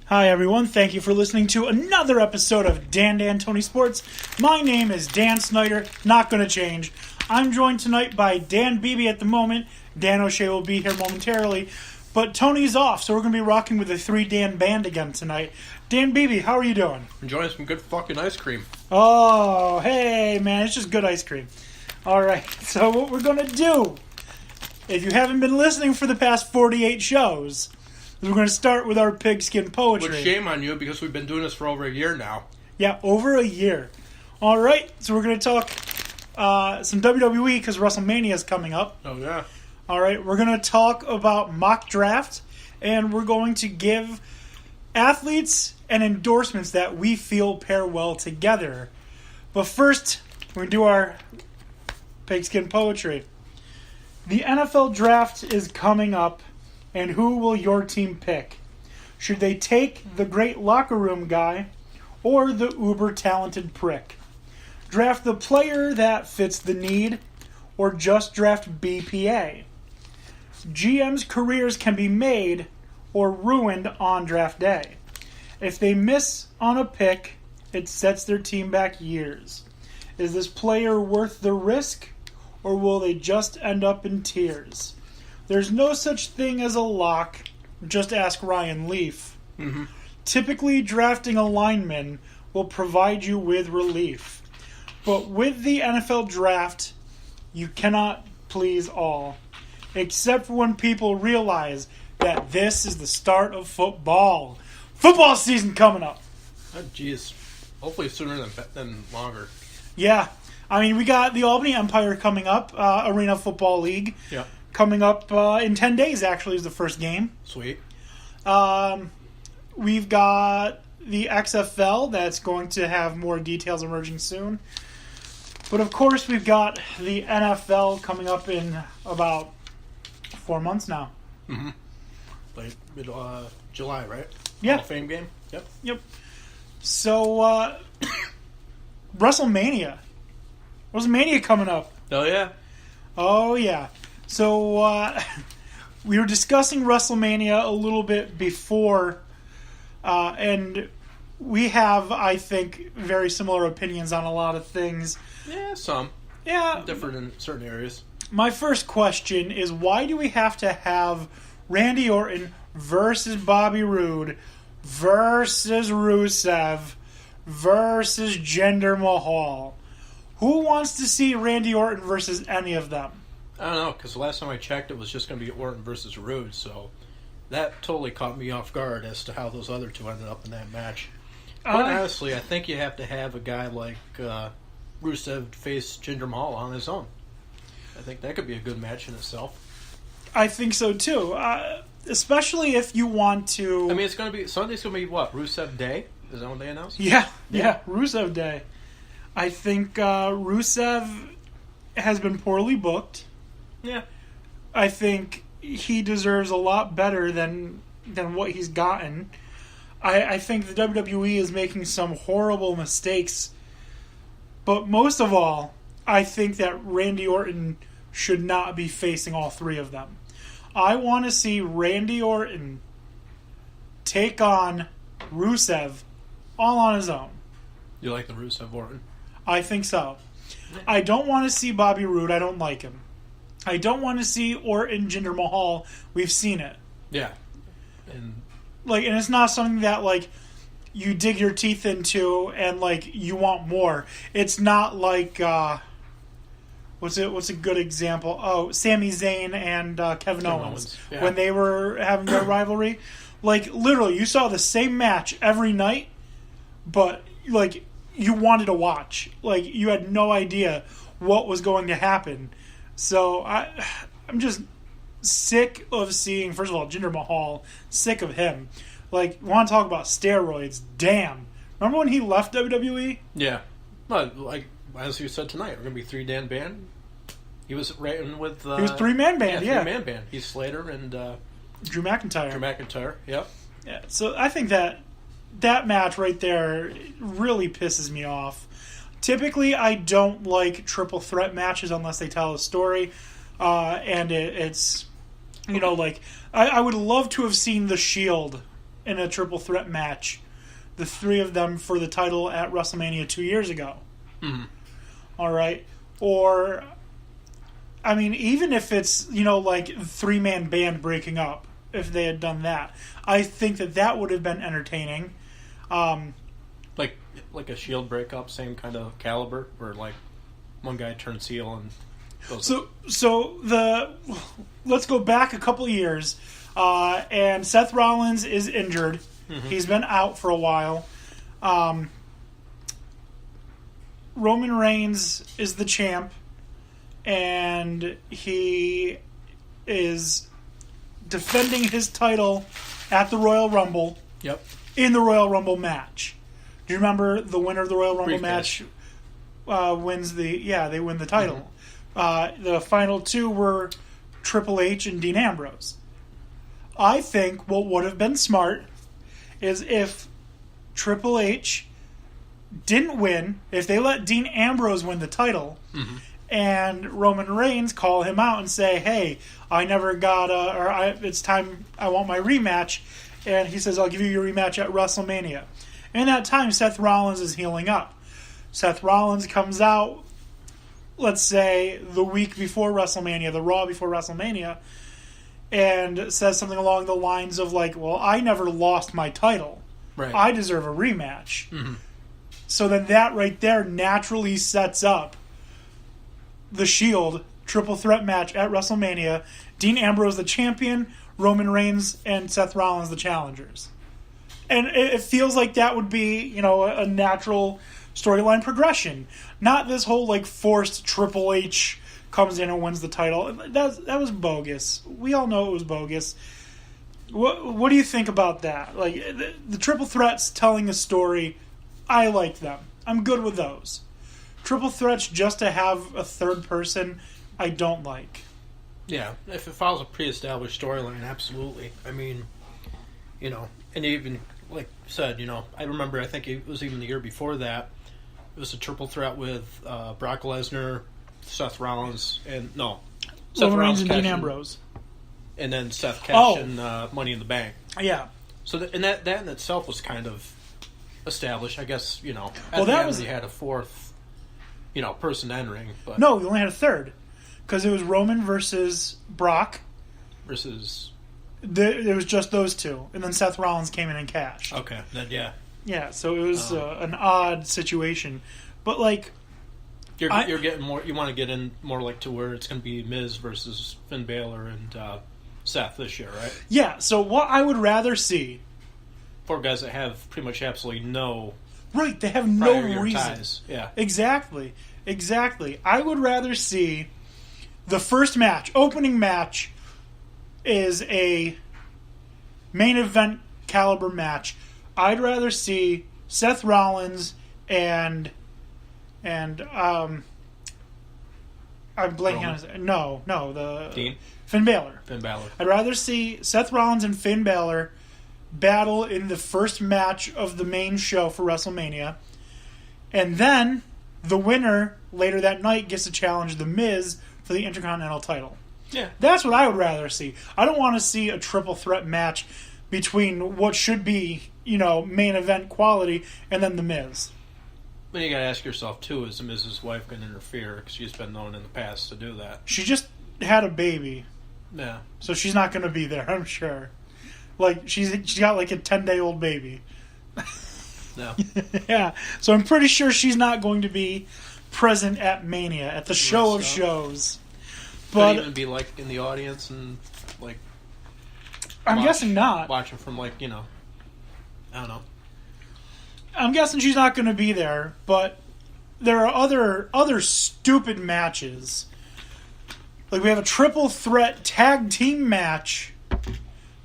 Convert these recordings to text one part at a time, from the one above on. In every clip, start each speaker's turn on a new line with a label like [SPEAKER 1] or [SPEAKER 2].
[SPEAKER 1] Hi everyone, thank you for listening to another episode of Dan Tony Sports. My name is Dan Snyder, not going to change. I'm joined tonight by Dan Beebe at the moment. Dan O'Shea will be here momentarily, but Tony's off, so we're going to be rocking with the 3 Dan band again tonight. Dan Beebe, how are you doing?
[SPEAKER 2] Enjoying some good fucking ice cream.
[SPEAKER 1] Oh, hey man, it's just good ice cream. Alright, so what we're going to do, if you haven't been listening for the past 48 shows, we're going to start with our pigskin poetry.
[SPEAKER 2] Which shame on you, because we've been doing this for over a year now.
[SPEAKER 1] Yeah, over a year. All right, so we're going to talk some WWE because WrestleMania is coming up.
[SPEAKER 2] Oh, yeah.
[SPEAKER 1] All right, we're going to talk about mock draft, and we're going to give athletes and endorsements that we feel pair well together. But first, we're going to do our pigskin poetry. The NFL draft is coming up. And who will your team pick? Should they take the great locker room guy or the uber-talented prick? Draft the player that fits the need or just draft BPA? GM's careers can be made or ruined on draft day. If they miss on a pick, it sets their team back years. Is this player worth the risk or will they just end up in tears? There's no such thing as a lock. Just ask Ryan Leaf.
[SPEAKER 2] Mm-hmm.
[SPEAKER 1] Typically, drafting a lineman will provide you with relief. But with the NFL draft, you cannot please all. Except when people realize that this is the start of football. Football season coming up.
[SPEAKER 2] Oh, jeez. Hopefully sooner than longer.
[SPEAKER 1] Yeah. I mean, we got the Albany Empire coming up, Arena Football League.
[SPEAKER 2] Yeah.
[SPEAKER 1] Coming up in 10 days, actually, is the first game.
[SPEAKER 2] Sweet.
[SPEAKER 1] We've got the XFL that's going to have more details emerging soon. But, of course, we've got the NFL coming up in about 4 months now.
[SPEAKER 2] Mm-hmm. Like July, right?
[SPEAKER 1] Yeah.
[SPEAKER 2] Hall of Fame game? Yep.
[SPEAKER 1] So, WrestleMania. WrestleMania coming up.
[SPEAKER 2] Oh, yeah.
[SPEAKER 1] Oh, yeah. So, we were discussing WrestleMania a little bit before, and we have, I think, very similar opinions on a lot of things.
[SPEAKER 2] Yeah, some.
[SPEAKER 1] Yeah.
[SPEAKER 2] Different in certain areas.
[SPEAKER 1] My first question is, why do we have to have Randy Orton versus Bobby Roode versus Rusev versus Jinder Mahal? Who wants to see Randy Orton versus any of them?
[SPEAKER 2] I don't know, because the last time I checked, it was just going to be Orton versus Rude, so that totally caught me off guard as to how those other two ended up in that match. Quite honestly, I think you have to have a guy like Rusev face Jinder Mahal on his own. I think that could be a good match in itself.
[SPEAKER 1] I think so, too. Especially if you want to...
[SPEAKER 2] I mean, Sunday's going to be, what, Rusev Day? Is that what they announced?
[SPEAKER 1] Yeah, Rusev Day. I think Rusev has been poorly booked.
[SPEAKER 2] Yeah.
[SPEAKER 1] I think he deserves a lot better than what he's gotten. I think the WWE is making some horrible mistakes. But most of all, I think that Randy Orton should not be facing all 3 of them. I want to see Randy Orton take on Rusev all on his own.
[SPEAKER 2] You like the Rusev Orton?
[SPEAKER 1] I think so. I don't want to see Bobby Roode. I don't like him. I don't want to see Orton, Jinder Mahal. We've seen it.
[SPEAKER 2] Yeah. And
[SPEAKER 1] it's not something that, you dig your teeth into and, you want more. It's not like, what's a good example? Oh, Sami Zayn and Kevin Owens.
[SPEAKER 2] Yeah.
[SPEAKER 1] When they were having their rivalry. Literally, you saw the same match every night, but, you wanted to watch. You had no idea what was going to happen. So I'm just sick of seeing, first of all, Jinder Mahal. Sick of him. Want to talk about steroids? Damn. Remember when he left WWE?
[SPEAKER 2] Yeah. Well, as you said tonight, we're going to be 3 Dan band. He was writing with...
[SPEAKER 1] he was 3-man band, yeah.
[SPEAKER 2] 3-man band. He's Slater and...
[SPEAKER 1] Drew McIntyre.
[SPEAKER 2] Drew McIntyre, yep.
[SPEAKER 1] Yeah, so I think that match right there really pisses me off. Typically, I don't like triple threat matches unless they tell a story, and it's I would love to have seen The Shield in a triple threat match, the three of them for the title at WrestleMania 2 years ago.
[SPEAKER 2] Mm-hmm.
[SPEAKER 1] All right? Or, I mean, even if it's, like 3-man band breaking up, if they had done that, I think that would have been entertaining.
[SPEAKER 2] Like a Shield breakup, same kind of caliber, where like one guy turns heel and goes.
[SPEAKER 1] Let's go back a couple of years, and Seth Rollins is injured.
[SPEAKER 2] Mm-hmm.
[SPEAKER 1] He's been out for a while. Roman Reigns is the champ, and he is defending his title at the Royal Rumble.
[SPEAKER 2] Yep.
[SPEAKER 1] In the Royal Rumble match. Do you remember the winner of the Royal Rumble match wins they win the title. Mm-hmm. The final two were Triple H and Dean Ambrose. I think what would have been smart is if Triple H didn't win, if they let Dean Ambrose win the title,
[SPEAKER 2] mm-hmm.
[SPEAKER 1] and Roman Reigns call him out and say, hey, I never got it's time, I want my rematch, and he says, I'll give you your rematch at WrestleMania. In that time, Seth Rollins is healing up. Seth Rollins comes out, let's say, the week before WrestleMania, the Raw before WrestleMania, and says something along the lines of like, well, I never lost my title.
[SPEAKER 2] Right.
[SPEAKER 1] I deserve a rematch.
[SPEAKER 2] Mm-hmm.
[SPEAKER 1] So then that right there naturally sets up the Shield triple threat match at WrestleMania. Dean Ambrose the champion, Roman Reigns and Seth Rollins the challengers. And it feels like that would be, a natural storyline progression. Not this whole, like, forced Triple H comes in and wins the title. That was bogus. We all know it was bogus. What do you think about that? Like, the triple threats telling a story, I like them. I'm good with those. Triple threats just to have a third person, I don't like.
[SPEAKER 2] Yeah, if it follows a pre-established storyline, absolutely. I mean, and even, like you said, I remember, I think it was even the year before that, it was a triple threat with Brock Lesnar, Seth Rollins, and Seth
[SPEAKER 1] Rollins and Dean Ambrose.
[SPEAKER 2] And then Seth cashed in Money in the Bank.
[SPEAKER 1] Yeah.
[SPEAKER 2] So and that in itself was kind of established, I guess, at
[SPEAKER 1] well,
[SPEAKER 2] the
[SPEAKER 1] that
[SPEAKER 2] end
[SPEAKER 1] was...
[SPEAKER 2] you had a fourth, person entering. But
[SPEAKER 1] no, we only had a third. Because it was Roman versus Brock.
[SPEAKER 2] Versus...
[SPEAKER 1] It was just those two. And then Seth Rollins came in and cashed.
[SPEAKER 2] Okay, then yeah.
[SPEAKER 1] Yeah, so it was an odd situation. But, like...
[SPEAKER 2] You're getting more... You want to get in more, like, to where it's going to be Miz versus Finn Balor and Seth this year, right?
[SPEAKER 1] Yeah, so what I would rather see...
[SPEAKER 2] Four guys that have pretty much absolutely no...
[SPEAKER 1] Right, they have no reason.
[SPEAKER 2] Ties. Yeah.
[SPEAKER 1] Exactly. I would rather see the first match, opening match, is a main event caliber match. I'd rather see Seth Rollins and I'm blanking on the
[SPEAKER 2] Dean?
[SPEAKER 1] Finn Balor.
[SPEAKER 2] Finn Balor.
[SPEAKER 1] I'd rather see Seth Rollins and Finn Balor battle in the first match of the main show for WrestleMania, and then the winner later that night gets to challenge The Miz for the Intercontinental title.
[SPEAKER 2] Yeah.
[SPEAKER 1] That's what I would rather see. I don't want to see a triple threat match between what should be, main event quality and then The Miz.
[SPEAKER 2] But you got to ask yourself, too, is the Miz's wife going to interfere? Because she's been known in the past to do that.
[SPEAKER 1] She just had a baby.
[SPEAKER 2] Yeah.
[SPEAKER 1] So she's not going to be there, I'm sure. Like, she's got like a 10-day-old baby.
[SPEAKER 2] No.
[SPEAKER 1] Yeah. So I'm pretty sure she's not going to be present at Mania, at the show of shows. But
[SPEAKER 2] could even be like in the audience and like
[SPEAKER 1] I'm guessing not.
[SPEAKER 2] Watching from like, I don't know.
[SPEAKER 1] I'm guessing she's not going to be there, but there are other stupid matches. Like we have a triple threat tag team match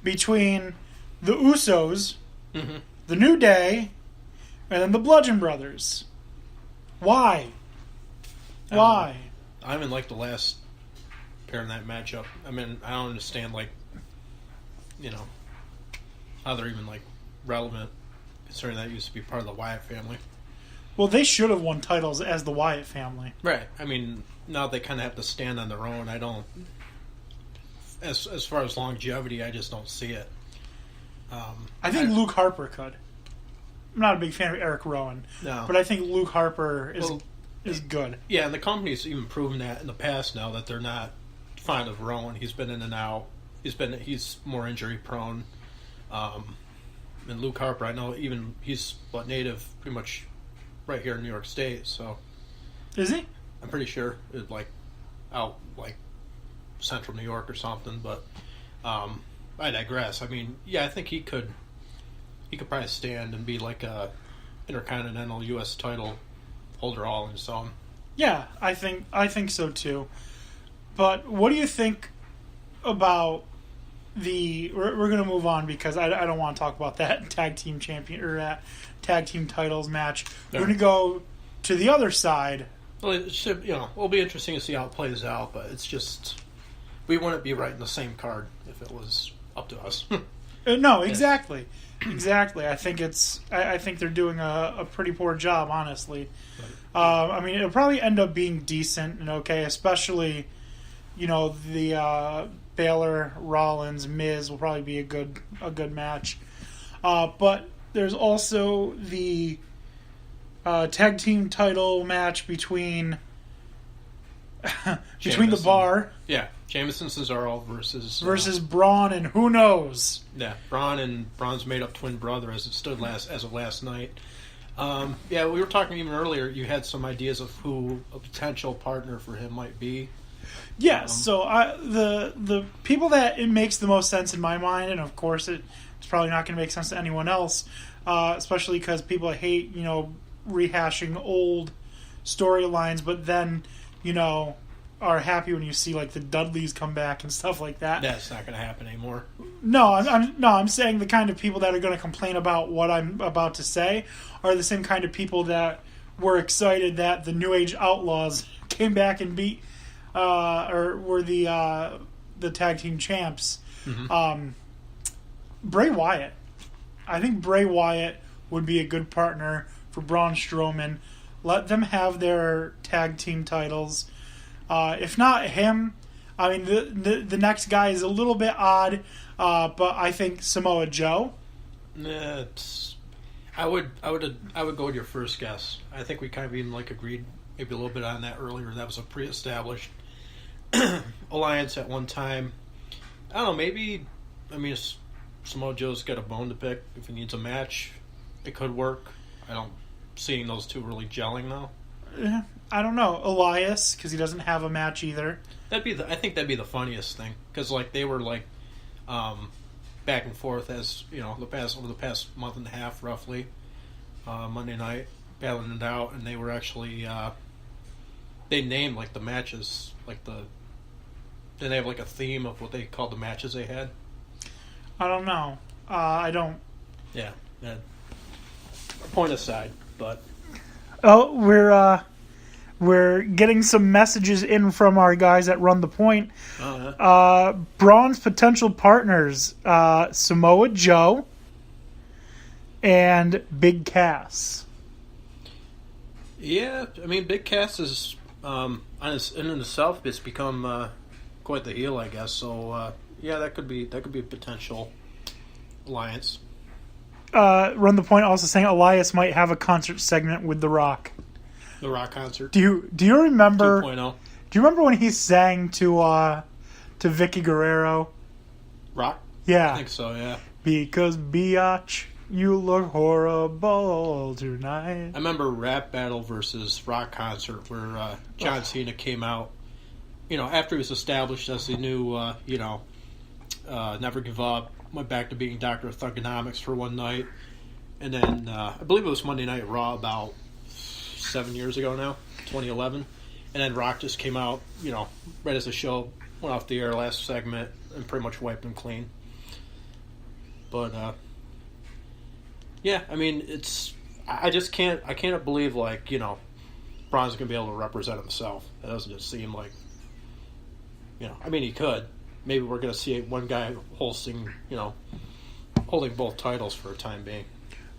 [SPEAKER 1] between the Usos,
[SPEAKER 2] mm-hmm.
[SPEAKER 1] the New Day, and then the Bludgeon Brothers. Why? Why?
[SPEAKER 2] I even like the last pair in that matchup. I mean, I don't understand, like, how they're even, like, relevant, considering that used to be part of the Wyatt family.
[SPEAKER 1] Well, they should have won titles as the Wyatt family.
[SPEAKER 2] Right. I mean, now they kind of have to stand on their own. I don't... As far as longevity, I just don't see it.
[SPEAKER 1] I think Luke Harper could. I'm not a big fan of Eric Rowan,
[SPEAKER 2] No.
[SPEAKER 1] but I think Luke Harper is good.
[SPEAKER 2] Yeah, and the company's even proven that in the past now that they're not fond of Rowan. He's been in and out. He's more injury prone. And Luke Harper, I know he's native pretty much right here in New York State, so
[SPEAKER 1] Is he?
[SPEAKER 2] I'm pretty sure it's out central New York or something, but I digress. I mean, yeah, I think he could probably stand and be like a intercontinental U.S. title holder all in his own.
[SPEAKER 1] Yeah, I think so too. But what do you think about we're going to move on because I don't want to talk about that tag team champion or that tag team titles match.
[SPEAKER 2] Yeah.
[SPEAKER 1] We're going to go to the other side.
[SPEAKER 2] Well, it should, it'll be interesting to see how it plays out, but it's just we wouldn't be writing the same card if it was up to us.
[SPEAKER 1] No, exactly. Exactly. I think I think they're doing a pretty poor job, honestly.
[SPEAKER 2] Right.
[SPEAKER 1] I mean, it'll probably end up being decent and okay, especially, the Baylor, Rollins, Miz will probably be a good match. But there's also the tag team title match between the Bar.
[SPEAKER 2] Yeah, Jameson Cesaro
[SPEAKER 1] versus Braun and who knows.
[SPEAKER 2] Yeah, Braun's made up twin brother as it stood as of last night. Yeah, we were talking even earlier. You had some ideas of who a potential partner for him might be.
[SPEAKER 1] Yes, so the people that it makes the most sense in my mind, and of course it's probably not going to make sense to anyone else, especially because people hate rehashing old storylines, but then are happy when you see like the Dudleys come back and stuff like that.
[SPEAKER 2] That's not going to happen anymore.
[SPEAKER 1] No, I'm saying the kind of people that are going to complain about what I'm about to say are the same kind of people that were excited that the New Age Outlaws came back and beat or were the tag team champs.
[SPEAKER 2] Mm-hmm.
[SPEAKER 1] Bray Wyatt. I think Bray Wyatt would be a good partner for Braun Strowman. Let them have their tag team titles. If not him, I mean the next guy is a little bit odd, but I think Samoa Joe.
[SPEAKER 2] I would go with your first guess. I think we kind of even agreed maybe a little bit on that earlier. That was a pre-established alliance at one time. I don't know. Maybe Samoa Joe's got a bone to pick. If he needs a match, it could work. I don't seeing those two really gelling though.
[SPEAKER 1] Yeah, I don't know. Elias, because he doesn't have a match either.
[SPEAKER 2] I think that'd be the funniest thing because they were back and forth as over the past month and a half roughly. Monday night battling it out, and they were actually they named the matches Did they have a theme of what they called the matches they had?
[SPEAKER 1] I don't know. I don't.
[SPEAKER 2] Yeah. Point aside, but.
[SPEAKER 1] Oh, we're getting some messages in from our guys at Run the Point. Braun's potential partners: Samoa Joe and Big Cass.
[SPEAKER 2] Yeah, I mean, Big Cass is in itself it's become quite the heel, I guess. So yeah, that could be a potential alliance.
[SPEAKER 1] Run the Point also saying Elias might have a concert segment with The Rock.
[SPEAKER 2] The Rock concert.
[SPEAKER 1] Do you remember?
[SPEAKER 2] 2.0.
[SPEAKER 1] Do you remember when he sang to Vicky Guerrero?
[SPEAKER 2] Rock?
[SPEAKER 1] Yeah.
[SPEAKER 2] I think so. Yeah.
[SPEAKER 1] Because Biatch, you look horrible tonight.
[SPEAKER 2] I remember Rap Battle versus Rock concert where John Cena came out. After he was established as the new, Never Give Up. Went back to being Dr. Thugonomics for one night. And then, I believe it was Monday Night Raw about 7 years ago now, 2011. And then Rock just came out, right as the show went off the air last segment and pretty much wiped him clean. But, yeah, I mean, I just can't believe, Braun's going to be able to represent himself. That doesn't just seem like, I mean, he could. Maybe we're going to see one guy holding both titles for a time being.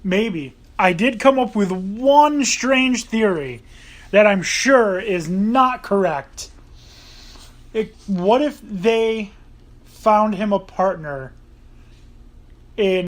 [SPEAKER 2] Maybe. I did come up with one strange theory that I'm sure is not correct. What if they found him a partner in